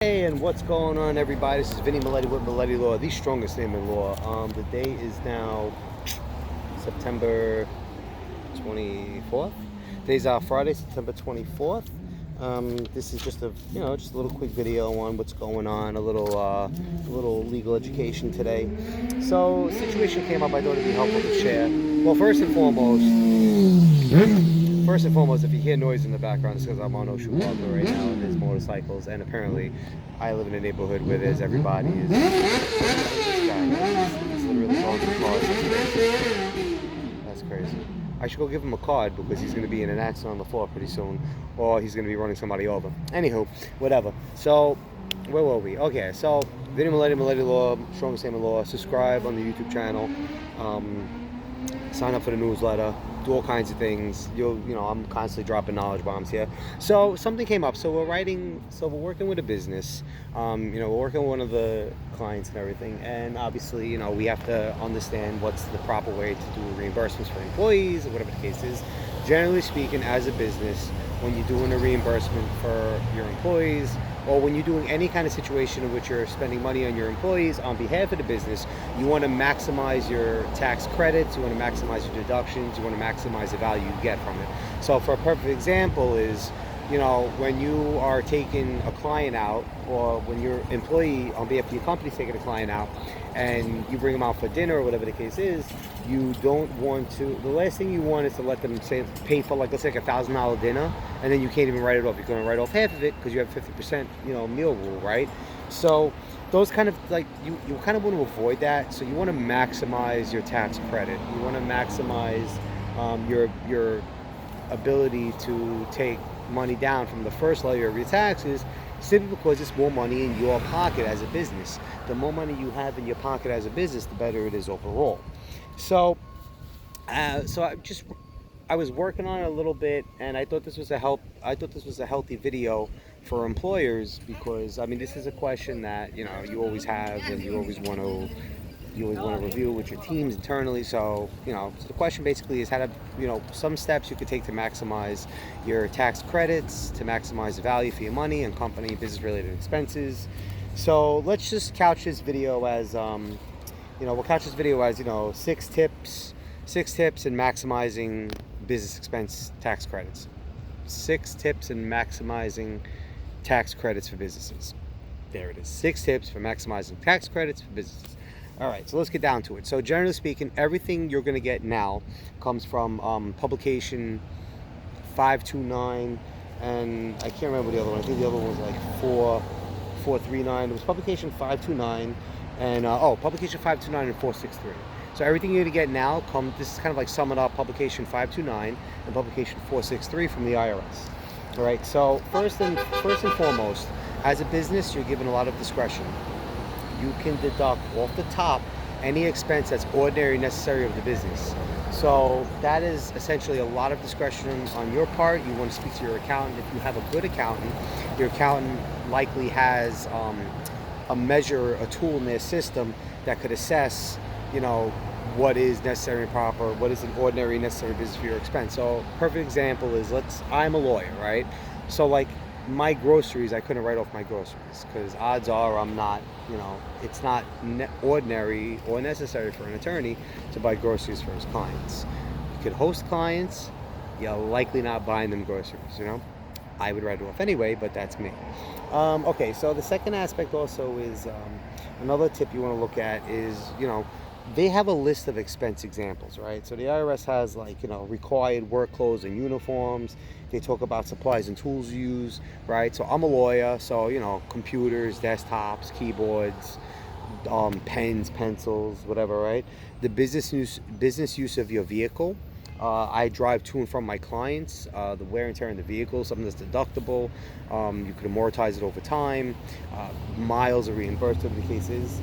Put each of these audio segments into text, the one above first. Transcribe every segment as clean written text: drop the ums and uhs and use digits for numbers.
Hey, and what's going on, everybody? This is Vinny Maletti with Maletti Law, the strongest name in law. The day is now September 24th. Today's Friday, September 24th. This is just a little quick video on what's going on, a little legal education today. So, a situation came up. I thought it'd be helpful to share. Well, first and foremost, if you hear noise in the background, it's because I'm on Ocean Parkway right now, and there's motorcycles, and apparently, I live in a neighborhood where there's everybody is. This guy, he's literally going through cars. That's crazy. I should go give him a card because he's going to be in an accident on the floor pretty soon, or he's going to be running somebody over. Anywho, whatever. So, where were we? Okay, so Vinny Maletti Law, strongest name in law. Subscribe on the YouTube channel. Sign up for the newsletter. Do all kinds of things. I'm constantly dropping knowledge bombs here. So something came up. So we're working with a business. We're working with one of the clients and everything. And obviously, we have to understand what's the proper way to do reimbursements for employees or whatever the case is. Generally speaking, as a business, when you're doing a reimbursement for your employees, or when you're doing any kind of situation in which you're spending money on your employees on behalf of the business, you want to maximize your tax credits, you want to maximize your deductions, you want to maximize the value you get from it. So for a perfect example is, when you are taking a client out, or when your employee on behalf of your company is taking a client out, and you bring them out for dinner or whatever the case is, you don't want to, the last thing you want is to let them pay for, like, let's say, $1,000 dinner, and then you can't even write it off. You're going to write off half of it because you have 50% meal rule, right? So those kind of, like, you kind of want to avoid that. So you want to maximize your tax credit. You want to maximize your ability to take money down from the first layer of your taxes, simply because it's more money in your pocket as a business. The more money you have in your pocket as a business, the better it is overall. So I was working on it a little bit, and I thought this was a healthy video for employers, because this is a question that you always have, and you always want to review with your teams internally. So so the question basically is how to some steps you could take to maximize your tax credits, to maximize the value for your money and company business related expenses. So let's just couch this video as six tips in maximizing business expense tax credits. 6 tips in maximizing tax credits for businesses. There it is. 6 tips for maximizing tax credits for businesses. All right, so let's get down to it. So generally speaking, everything you're going to get now comes from publication 529, and I can't remember the other one. I think the other one was like 439. It was publication 529, and publication 529 and 463. So everything you're going to get now this is kind of like summing up publication 529 and publication 463 from the IRS. All right, so first and foremost, as a business, you're given a lot of discretion. You can deduct off the top any expense that's ordinary necessary of the business. So that is essentially a lot of discretion on your part. You want to speak to your accountant. If you have a good accountant, your accountant likely has a tool in their system that could assess, what is necessary and proper, what is an ordinary necessary business for your expense. So perfect example is, I'm a lawyer, right? So like my groceries, I couldn't write off my groceries because odds are I'm not, it's not ordinary or necessary for an attorney to buy groceries for his clients. You could host clients, you're likely not buying them groceries, I would write it off anyway, but that's me. Okay, so the second aspect also is, another tip you want to look at is, they have a list of expense examples, right? So the IRS has required work clothes and uniforms. They talk about supplies and tools you use, right? So I'm a lawyer, so computers, desktops, keyboards, pens, pencils, whatever, right? The business use of your vehicle. I drive to and from my clients. The wear and tear in the vehicle, something that's deductible. You could amortize it over time. Miles are reimbursed, whatever the case is.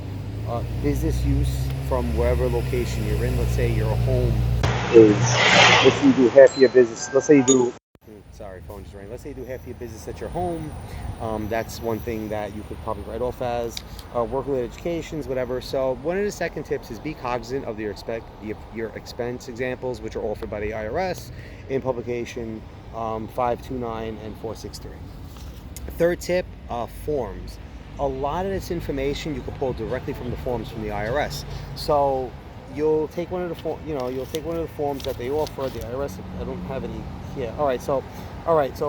Business use from wherever location you're in. Let's say your home is, let's say you do half your business. Let's say you do, sorry, phone just rang. Let's say you do half your business at your home. That's one thing that you could probably write off as work-related educations, whatever. So one of the second tips is be cognizant of your expense examples, which are offered by the IRS in publication 529 and 463. Third tip, forms. a lot of this information you can pull directly from the forms from the IRS. So you'll take one of the you'll take one of the forms that they offer. The IRS, I don't have any here. All right, so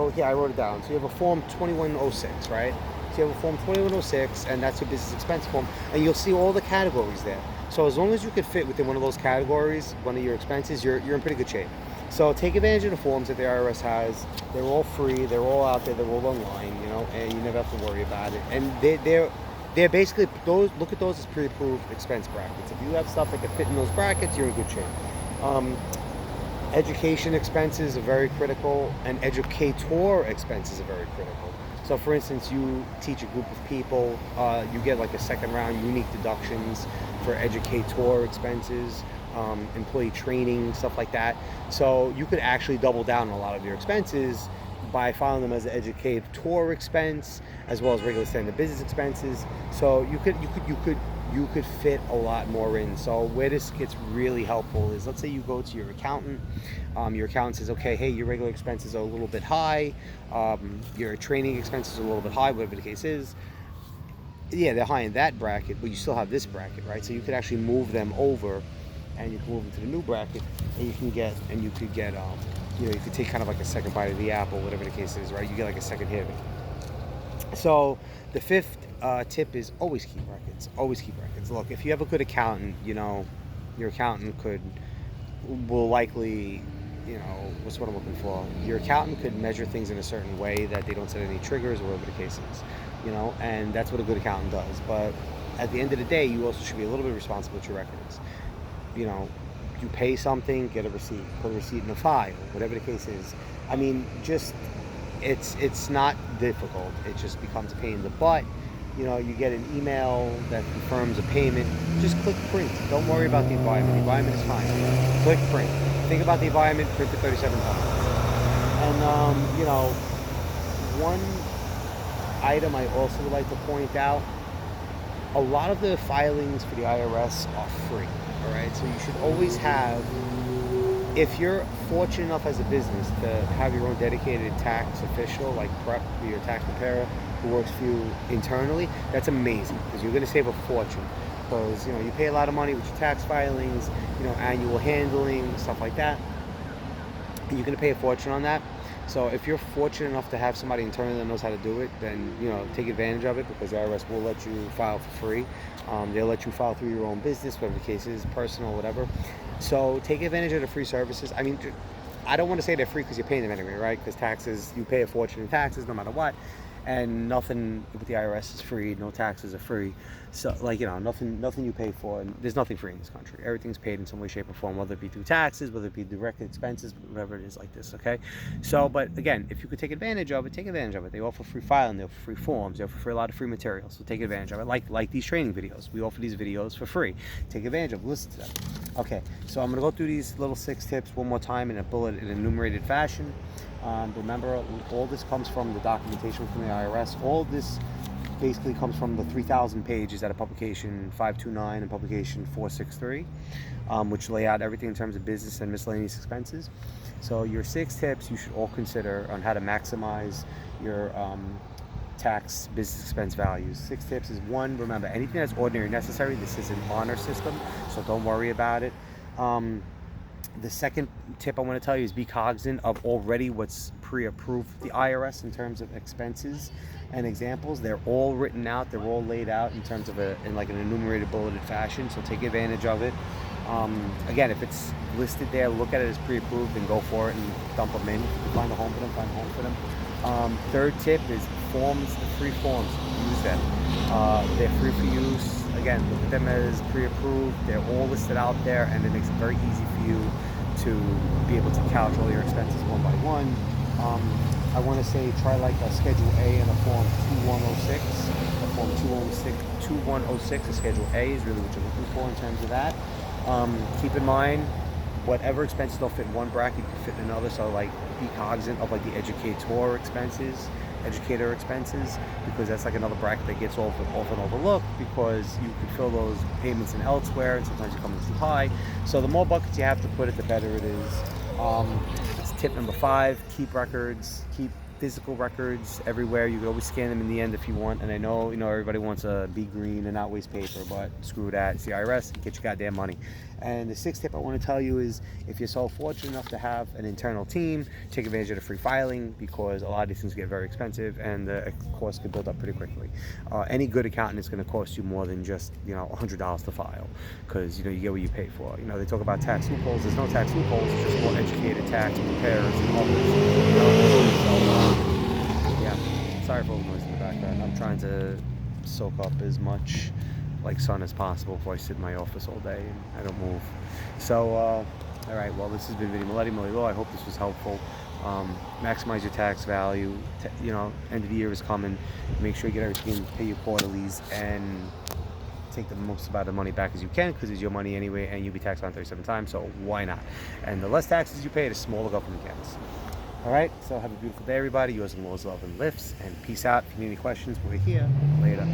here I wrote it down. So you have a form 2106, right? So you have a form 2106, and that's your business expense form, and you'll see all the categories there. So as long as you could fit within one of those categories, one of your expenses, you're in pretty good shape. So take advantage of the forms that the IRS has. They're all free. They're all out there. They're all online, and you never have to worry about it. And they're basically those. Look at those as pre-approved expense brackets. If you have stuff that can fit in those brackets, you're in good shape. Education expenses are very critical, and educator expenses are very critical. So for instance, you teach a group of people, you get like a second round unique deductions for educator expenses, employee training, stuff like that. So you could actually double down on a lot of your expenses by filing them as an educator expense as well as regular standard business expenses. So you could fit a lot more in. So where this gets really helpful is, let's say you go to your accountant. Your accountant says, okay, hey, your regular expenses are a little bit high. Your training expenses are a little bit high, whatever the case is. Yeah, they're high in that bracket, but you still have this bracket, right? So you could actually move them over, and you can move them to the new bracket, and you could take kind of like a second bite of the apple, whatever the case is, right? You get like a second hit of it. So the fifth tip is always keep records. Always keep records. Look, if you have a good accountant, your accountant will likely, what's what I'm looking for? Your accountant could measure things in a certain way that they don't set any triggers or whatever the case is, and that's what a good accountant does. But at the end of the day, you also should be a little bit responsible with your records. You pay something, get a receipt, put a receipt in a file, whatever the case is. I mean, just it's not difficult. It just becomes a pain in the butt. You get an email that confirms a payment. Just click print. Don't worry about the environment. The environment is fine. Click print. Think about the environment. Print it 37 times. And one item I also would like to point out: a lot of the filings for the IRS are free. All right, so you should always have, if you're fortunate enough as a business to have your own dedicated tax official, like prep, your tax preparer, who works for you internally, that's amazing, because you're going to save a fortune. Because you pay a lot of money with your tax filings, annual handling, stuff like that, and you're going to pay a fortune on that. So if you're fortunate enough to have somebody internally that knows how to do it, then take advantage of it, because the IRS will let you file for free. They'll let you file through your own business, whatever the case is, personal, whatever. So take advantage of the free services. I mean, I don't want to say they're free because you're paying them anyway, right? Because taxes, you pay a fortune in taxes no matter what. And nothing with the IRS is free. No taxes are free. So, nothing you pay for. And there's nothing free in this country. Everything's paid in some way, shape, or form, whether it be through taxes, whether it be direct expenses, whatever it is like this, okay? So, but again, if you could take advantage of it, take advantage of it. They offer free filing. They offer free forms. They offer a lot of free materials. So take advantage of it. Like these training videos. We offer these videos for free. Take advantage of them. Listen to them. Okay, so I'm going to go through these little 6 tips one more time in an enumerated fashion. Remember, all this comes from the documentation from the IRS. All this basically comes from the 3,000 pages out of publication 529 and publication 463, which lay out everything in terms of business and miscellaneous expenses. So your 6 tips you should all consider on how to maximize your tax business expense values. 6 tips is: 1, remember, anything that's ordinary necessary. This is an honor system, so don't worry about it. The second tip I want to tell you is be cognizant of already what's pre-approved with the IRS in terms of expenses and examples. They're all written out. They're all laid out in terms of in like an enumerated, bulleted fashion. So take advantage of it. Again, if it's listed there, look at it as pre-approved and go for it and dump them in. If you can find a home for them, find a home for them. Third tip is forms, the free forms. Use them. They're free for use. Again, look at them as pre-approved. They're all listed out there, and it makes it very easy for you to be able to couch all your expenses one by one. I want to say try like a Schedule A and a Form 2106. A Form 2106, a Schedule A is really what you're looking for in terms of that. Keep in mind, whatever expenses don't fit in one bracket, you can fit in another. So like, be cognizant of like the educator expenses, because that's like another bracket that gets often overlooked, because you can fill those payments in elsewhere, and sometimes you come in too high. So the more buckets you have to put it, the better it is. It's tip number 5: keep records. Keep physical records everywhere. You can always scan them in the end if you want. And I know, everybody wants to be green and not waste paper, but screw that. It's the IRS. Get your goddamn money. And the sixth tip I want to tell you is, if you're so fortunate enough to have an internal team, take advantage of the free filing, because a lot of these things get very expensive and the cost can build up pretty quickly. Any good accountant is going to cost you more than just $100 to file, because you get what you pay for. They talk about tax loopholes. There's no tax loopholes. It's just more educated tax preparers and others. So yeah, sorry for all the noise in the background. I'm trying to soak up as much sun as possible before I sit in my office all day and I don't move. So all right, well, this has been Vinny Maletti, Law. I hope this was helpful. Maximize your tax value. End of the year is coming. Make sure you get everything, pay your quarterlies, and take the most amount of money back as you can, because it's your money anyway, and you'll be taxed on 37 times, so why not? And the less taxes you pay, the smaller government gets. All right, so have a beautiful day, everybody. Yours in laws, love, and lifts, and peace out. If you need any questions, we're here. Later.